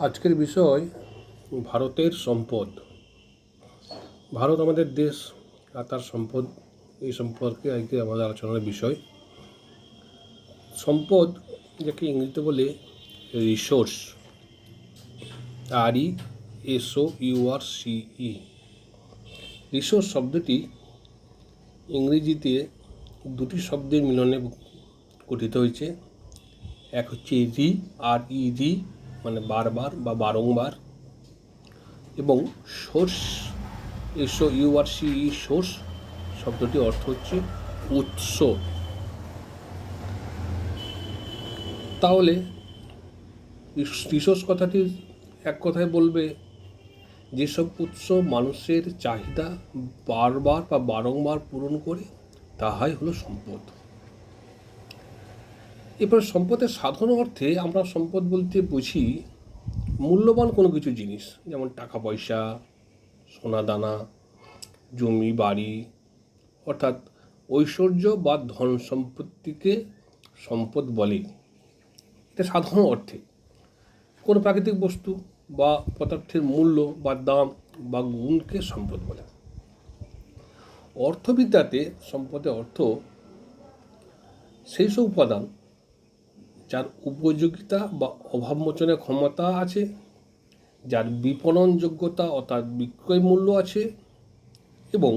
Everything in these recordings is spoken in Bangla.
আজকের বিষয় ভারতের সম্পদ। ভারত আমাদের দেশ আর তার সম্পদ, এই সম্পর্কে আজকে আমাদের আলোচনার বিষয়। সম্পদ যাকে ইংরেজিতে বলে রিসোর্স, RESOURCE। রিসোর্স শব্দটি ইংরেজিতে দুটি শব্দের মিলনে গঠিত হয়েছে। এক হচ্ছে রি, মানে বারবার বা বারংবার, এবং সোর্স, SOURCE, সোর্স শব্দটির অর্থ হচ্ছে উৎস। তাহলে রিসোর্স কথাটির এক কথায় বলবে যেসব উৎস মানুষের চাহিদা বারবার বা বারংবার পূরণ করে, তাহাই হলো সম্পদ। এরপর সম্পদের সাধারণ অর্থে আমরা সম্পদ বলতে বুঝি মূল্যবান কোনো কিছু জিনিস, যেমন টাকা পয়সা, সোনা দানা, জমি বাড়ি, অর্থাৎ ঐশ্বর্য বা ধন সম্পত্তিকে সম্পদ বলে। এটা সাধারণ অর্থে কোনো প্রাকৃতিক বস্তু বা পদার্থের মূল্য বা দাম বা গুণকে সম্পদ বলে। অর্থবিদ্যাতে সম্পদের অর্থ সেই সব উপাদান যার উপযোগিতা বা অভাবমোচনের ক্ষমতা আছে, যার বিপণন যোগ্যতা অর্থাৎ বিক্রয় মূল্য আছে, এবং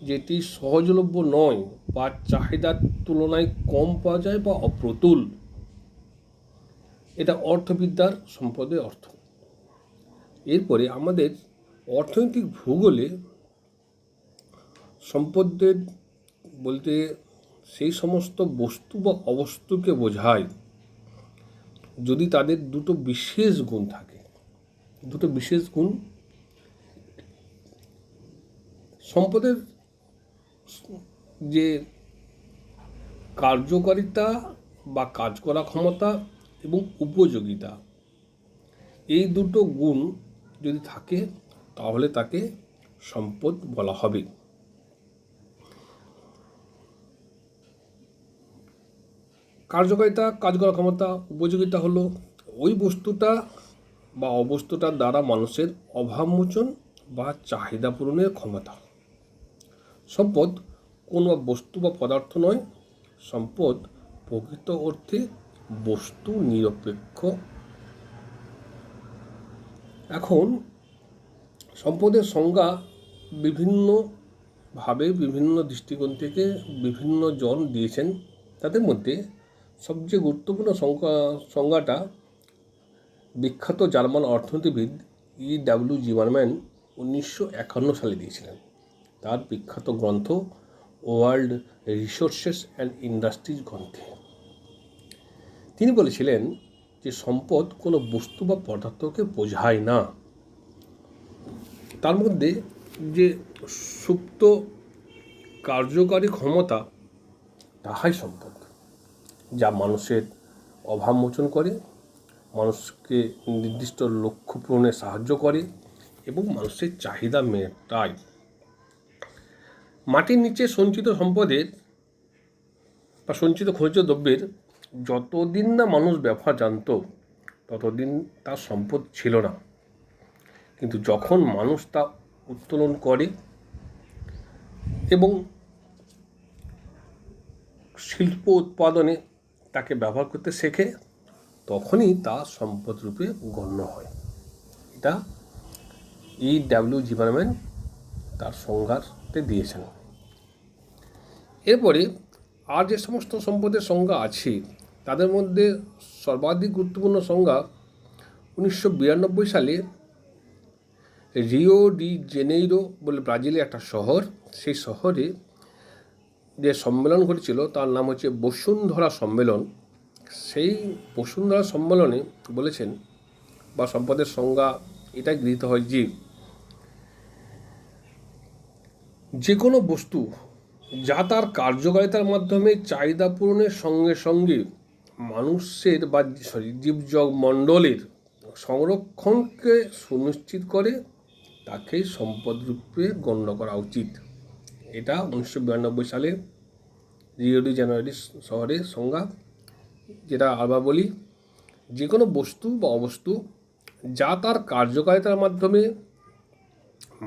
যেটি সহজলভ্য নয় বা চাহিদার তুলনায় কম পাওয়া যায় বা অপ্রতুল। এটা অর্থবিদ্যার সম্পদের অর্থ। এরপরে আমাদের অর্থনৈতিক ভূগোলে সম্পদের বলতে সেই সমস্ত বস্তু বা অবস্তুকে বোঝায় যদি তাদের দুটো বিশেষ গুণ থাকে। দুটো বিশেষ গুণ সম্পদের যে কার্যকারিতা বা কাজ করা ক্ষমতা এবং উপযোগিতা, এই দুটো গুণ যদি থাকে তাহলে তাকে সম্পদ বলা হবে। কার্যকারিতা, কাজ করার ক্ষমতা, উপযোগিতা হলো ওই বস্তুটা বা অবস্তুটার দ্বারা মানুষের অভাবমোচন বা চাহিদা পূরণের ক্ষমতা। সম্পদ কোনো বস্তু বা পদার্থ নয়, সম্পদ প্রকৃত অর্থে বস্তু নিরপেক্ষ। এখন সম্পদের সংজ্ঞা বিভিন্নভাবে বিভিন্ন দৃষ্টিকোণ থেকে বিভিন্ন জন দিয়েছেন। তাদের মধ্যে সবচেয়ে গুরুত্বপূর্ণ সংজ্ঞাটা বিখ্যাত জার্মান অর্থনীতিবিদ EW জিমারম্যান 1951 সালে দিয়েছিলেন তার বিখ্যাত গ্রন্থ ওয়ার্ল্ড রিসোর্সেস অ্যান্ড ইন্ডাস্ট্রিজ গ্রন্থে। তিনি বলেছিলেন যে সম্পদ কোনো বস্তু বা পদার্থকে বোঝায় না, তার মধ্যে যে সুপ্ত কার্যকারী ক্ষমতা, তাহাই সম্পদ, যা মানুষের অভাব মোচন করে, মানুষকে নির্দিষ্ট লক্ষ্য পূরণে সাহায্য করে এবং মানুষের চাহিদা মেটায়। মাটির নিচে সঞ্চিত সম্পদের বা সঞ্চিত খনিজ দ্রব্যের যতদিন না মানুষ ব্যবহার জানত, ততদিন তার সম্পদ ছিল না। কিন্তু যখন মানুষ তা উত্তোলন করে এবং শিল্প উৎপাদনে তাকে ব্যবহার করতে শেখে, তখনই তা সম্পদ রূপে গণ্য হয়। এটা EW জিমারম্যান তার সংজ্ঞাতে দিয়েছেন। এরপরে আর যে সমস্ত সম্পদের সংজ্ঞা আছে তাদের মধ্যে সর্বাধিক গুরুত্বপূর্ণ সংজ্ঞা 1992 সালে রিও ডি জেনেইরো বলে ব্রাজিলের একটা শহর, সেই শহরে যে সম্মেলন ঘটেছিল তার নাম হচ্ছে বসুন্ধরা সম্মেলন। সেই বসুন্ধরা সম্মেলনে বলেছেন বা সম্পদের সংজ্ঞা এটাই গৃহীত হয় যে কোনো বস্তু যা তার কার্যকারিতার মাধ্যমে চাহিদা পূরণের সঙ্গে সঙ্গে মানুষের বা জীবমণ্ডলের সংরক্ষণকে সুনিশ্চিত করে, তাকেই সম্পদ রূপে গণ্য করা উচিত। এটা 1992 সালে রিও ডি জেনেইরো শহরের সংজ্ঞা, যেটা আবার বলি যে কোনো বস্তু বা অবস্তু যা তার কার্যকারিতার মাধ্যমে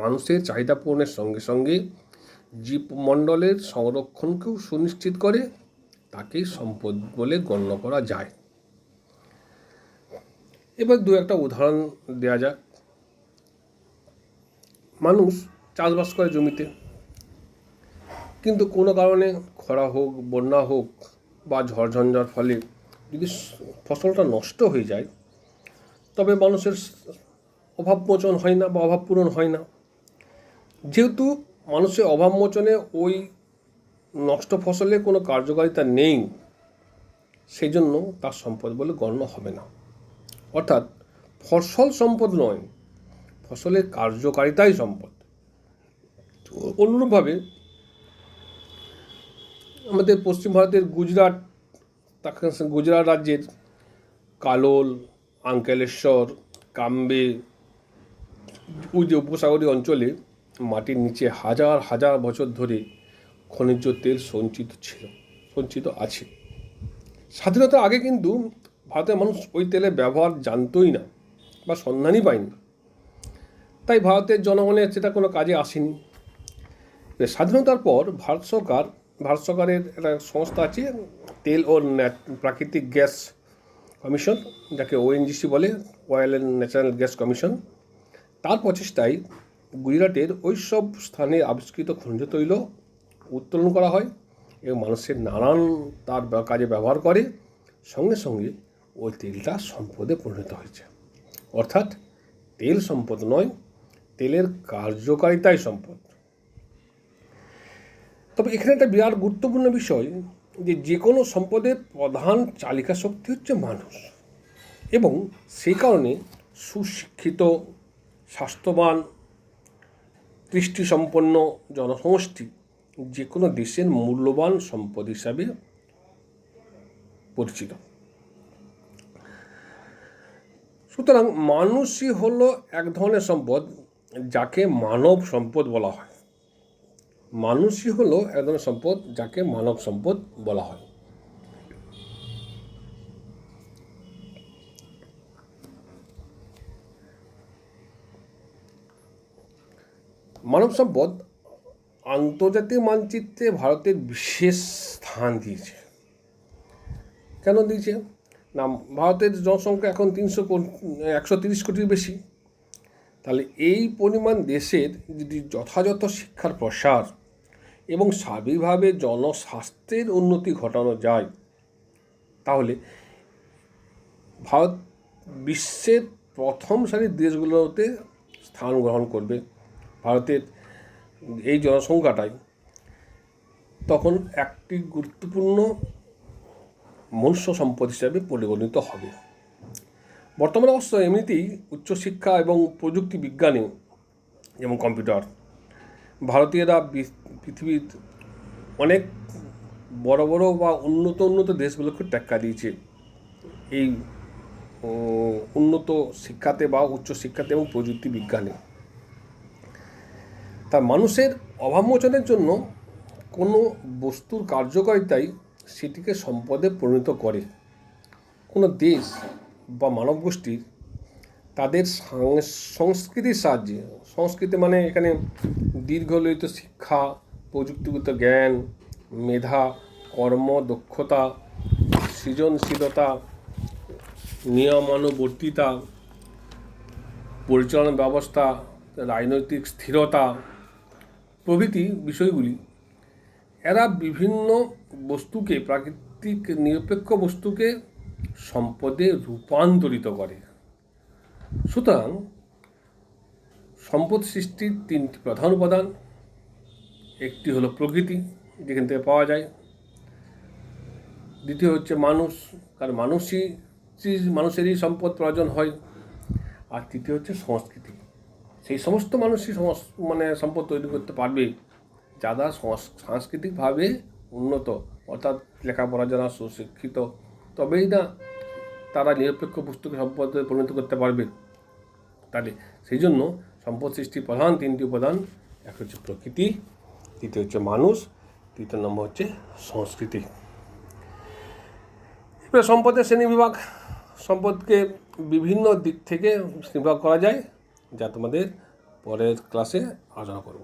মানুষের চাহিদা পূরণের সঙ্গে সঙ্গে জীবমণ্ডলের সংরক্ষণকেও সুনিশ্চিত করে, তাকেই সম্পদ বলে গণ্য করা যায়। এবার দু একটা উদাহরণ দেওয়া যাক। মানুষ চাষবাস করে জমিতে, কিন্তু কোনো কারণে খরা হোক, বন্যা হোক বা ঝড়ঝঞ্ঝার ফলে যদি ফসলটা নষ্ট হয়ে যায়, তবে মানুষের অভাব মোচন হয় না বা অভাব পূরণ হয় না। যেহেতু মানুষের অভাব মোচনে ওই নষ্ট ফসলে কোনো কার্যকারিতা নেই, সেই জন্য তার সম্পদ বলে গণ্য হবে না। অর্থাৎ ফসল সম্পদ নয়, ফসলের কার্যকারিতাই সম্পদ। অনুরূপভাবে আমাদের পশ্চিম ভারতের গুজরাট রাজ্যের কালোল, আঙ্কেলেশ্বর, কাম্বে ওই যে উপসাগরীয় অঞ্চলে মাটির নিচে হাজার হাজার বছর ধরে খনিজ তেল সঞ্চিত আছে। স্বাধীনতার আগে কিন্তু ভারতের মানুষ ওই তেলের ব্যবহার জানতই না বা সন্ধানই পায়নি, তাই ভারতের জনগণের সেটা কোনো কাজে আসেনি। স্বাধীনতার পর ভারত সরকারের একটা সংস্থা আছে, তেল ও প্রাকৃতিক গ্যাস কমিশন, যাকে ওএনজিসি বলে, oil and natural gas commission. তার প্রচেষ্টায় গুজরাটের ওই সব স্থানে আবিষ্কৃত খনিজ তৈল উত্তোলন করা হয় এবং মানুষের নানান তার কাজে ব্যবহার করে। সঙ্গে সঙ্গে ওই তেলটা সম্পদে পরিণত হয়েছে। অর্থাৎ তেল সম্পদ নয়, তেলের কার্যকারিতাই সম্পদ। তবে এখানে একটা বিরাট গুরুত্বপূর্ণ বিষয়, যে কোনো সম্পদের প্রধান চালিকা শক্তি হচ্ছে মানুষ, এবং সেই কারণে সুশিক্ষিত, স্বাস্থ্যবান, দৃষ্টিসম্পন্ন জনসমষ্টি যে কোনো দেশের মূল্যবান সম্পদ হিসাবে পরিচিত। সুতরাং মানুষই হলো এক ধরনের সম্পদ যাকে মানব সম্পদ বলা হয়। মানুষই হলো এক ধরনের সম্পদ যাকে মানব সম্পদ বলা হয়। মানব সম্পদ আন্তর্জাতিক মানচিত্রে ভারতের বিশেষ স্থান দিয়েছে। কেন দিয়েছে না, ভারতের জনসংখ্যা এখন 130 কোটির বেশি। তাহলে এই পরিমাণ দেশের যদি যথাযথ শিক্ষার প্রসার এবং সার্বিকভাবে জনস্বাস্থ্যের উন্নতি ঘটানো যায়, তাহলে ভারত বিশ্বের প্রথম সারির দেশগুলোতে স্থান গ্রহণ করবে। ভারতের এই জনসংখ্যাটাই তখন একটি গুরুত্বপূর্ণ মনুষ্য সম্পদ হিসাবে পরিগণিত হবে। বর্তমানে অবশ্য এমনিতেই উচ্চশিক্ষা এবং প্রযুক্তি বিজ্ঞানে, যেমন কম্পিউটার, ভারতীয়রা পৃথিবীর অনেক বড় বড় বা উন্নত দেশগুলোকে টেক্কা দিয়েছে এই উন্নত শিক্ষাতে বা উচ্চশিক্ষাতে এবং প্রযুক্তি বিজ্ঞানে। তা মানুষের অভাবমোচনের জন্য কোনো বস্তুর কার্যকারিতাই সেটিকে সম্পদে পরিণত করে। কোনো দেশ বা মানব গোষ্ঠীর তাদের সংস্কৃতির সাহায্যে, সংস্কৃতি মানে এখানে দীর্ঘলিত শিক্ষা, প্রযুক্তিগত জ্ঞান, মেধা, কর্ম দক্ষতা, সৃজনশীলতা, নিয়মানুবর্তিতা, পরিচালনা ব্যবস্থা, রাজনৈতিক স্থিরতা প্রভৃতি বিষয়গুলি এরা বিভিন্ন বস্তুকে, প্রাকৃতিক নিরপেক্ষ বস্তুকে সম্পদে রূপান্তরিত করে। সুতরাং সম্পদ সৃষ্টির তিনটি প্রধান উপাদান। একটি হলো প্রকৃতি, যেখান থেকে পাওয়া যায়। দ্বিতীয় হচ্ছে মানুষ, কারণ মানুষেরই সম্পদ প্রয়োজন হয়। আর তৃতীয় হচ্ছে সংস্কৃতি। সেই সমস্ত মানুষই সম্পদ তৈরি করতে পারবে যারা সাংস্কৃতিকভাবে উন্নত, অর্থাৎ লেখাপড়া যারা সুশিক্ষিত, তবেই না তারা নিরপেক্ষ বস্তুকে সম্পদে পরিণত করতে পারবে। তাহলে সেই জন্য সম্পদ সৃষ্টির প্রধান তিনটি উপাদান, এক হচ্ছে প্রকৃতি, দ্বিতীয় হচ্ছে মানুষ, তৃতীয় নম্বর হচ্ছে সংস্কৃতি। এবার সম্পদের শ্রেণীবিভাগ। সম্পদকে বিভিন্ন দিক থেকে নির্বাহ করা যায়, যা তোমাদের পরের ক্লাসে আলোচনা করব।